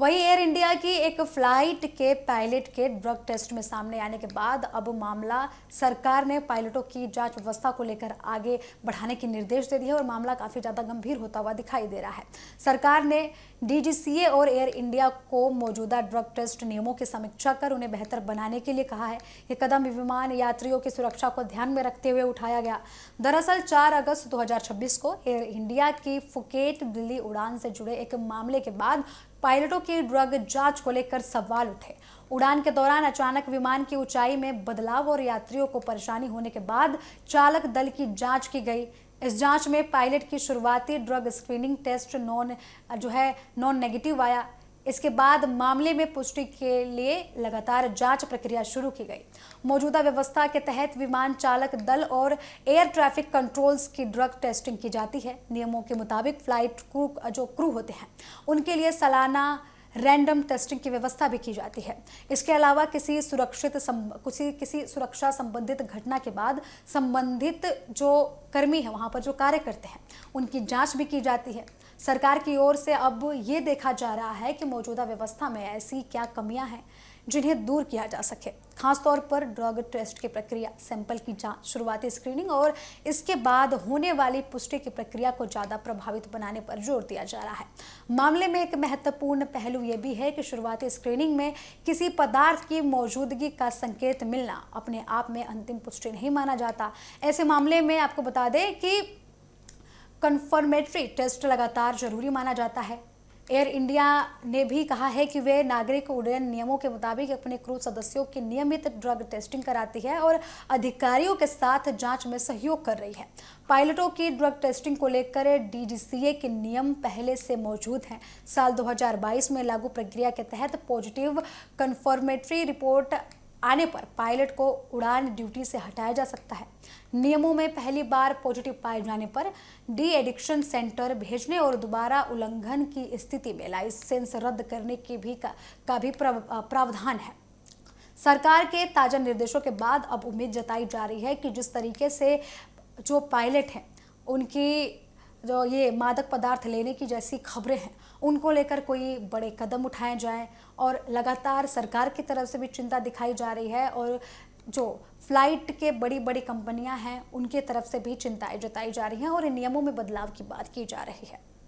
वहीं air India की एक फ्लाइट के पायलट के ड्रग टेस्ट में सामने आने के बाद अब मामला सरकार ने पायलटों की जांच व्यवस्था को लेकर आगे बढ़ाने के निर्देश दे दिए और मामला काफी ज्यादा गंभीर होता हुआ दिखाई दे रहा है। सरकार ने डीजीसीए और एयर इंडिया को मौजूदा ड्रग टेस्ट नियमों की समीक्षा कर उन्हें बेहतर बनाने के लिए कहा है। ये कदम विमान यात्रियों की सुरक्षा को ध्यान में रखते हुए उठाया गया। दरअसल 4 अगस्त 2026 को एयर इंडिया की फुकेट दिल्ली उड़ान से जुड़े एक मामले के बाद पायलटों की ड्रग जांच को लेकर सवाल उठे। उड़ान के दौरान अचानक विमान की ऊंचाई में बदलाव और यात्रियों को परेशानी होने के बाद चालक दल की जांच की गई। इस जांच में पायलट की शुरुआती drug screening test non negative आया। इसके बाद मामले में पुष्टि के लिए लगातार जांच प्रक्रिया शुरू की गई। मौजूदा व्यवस्था के तहत विमान चालक दल और एयर ट्रैफिक कंट्रोल्स की ड्रग टेस्टिंग की जाती है। नियमों के मुताबिक फ्लाइट क्रू होते हैं उनके लिए सालाना रैंडम टेस्टिंग की व्यवस्था भी की जाती है। इसके अलावा किसी सुरक्षा संबंधित घटना के बाद संबंधित जो कर्मी है वहां पर जो कार्य करते हैं उनकी जांच भी की जाती है। सरकार की ओर से अब ये देखा जा रहा है कि मौजूदा व्यवस्था में ऐसी क्या कमियां हैं जिन्हें दूर किया जा सके। खासतौर पर ड्रग टेस्ट की प्रक्रिया, सैंपल की जांच, शुरुआती स्क्रीनिंग और इसके बाद होने वाली पुष्टि की प्रक्रिया को ज्यादा प्रभावित बनाने पर जोर दिया जा रहा है। मामले में एक महत्वपूर्ण पहलू यह भी है कि शुरुआती स्क्रीनिंग में किसी पदार्थ की मौजूदगी का संकेत मिलना अपने आप में अंतिम पुष्टि नहीं माना जाता। ऐसे मामले में आपको बता दें कि कन्फर्मेटरी टेस्ट लगातार जरूरी माना जाता है। एयर इंडिया ने भी कहा है कि वे नागरिक उड्डयन नियमों के मुताबिक अपने क्रू सदस्यों की नियमित ड्रग टेस्टिंग कराती है और अधिकारियों के साथ जांच में सहयोग कर रही है। पायलटों की ड्रग टेस्टिंग को लेकर डीजीसीए के नियम पहले से मौजूद हैं। साल 2022 में लागू प्रक्रिया के तहत पॉजिटिव कन्फर्मेटरी रिपोर्ट आने पर पायलट को उड़ान ड्यूटी से हटाया जा सकता है। नियमों में पहली बार पॉजिटिव पाए जाने पर डी एडिक्शन सेंटर भेजने और दोबारा उल्लंघन की स्थिति में लाइसेंस रद्द करने की भी प्रावधान है। सरकार के ताजा निर्देशों के बाद अब उम्मीद जताई जा रही है कि जिस तरीके से जो पायलट हैं उनकी जो ये मादक पदार्थ लेने की जैसी खबरें हैं उनको लेकर कोई बड़े कदम उठाए जाएं और लगातार सरकार की तरफ से भी चिंता दिखाई जा रही है और जो फ्लाइट के बड़ी बड़ी कंपनियां हैं उनके तरफ से भी चिंताएं जताई जा रही हैं और इन नियमों में बदलाव की बात की जा रही है।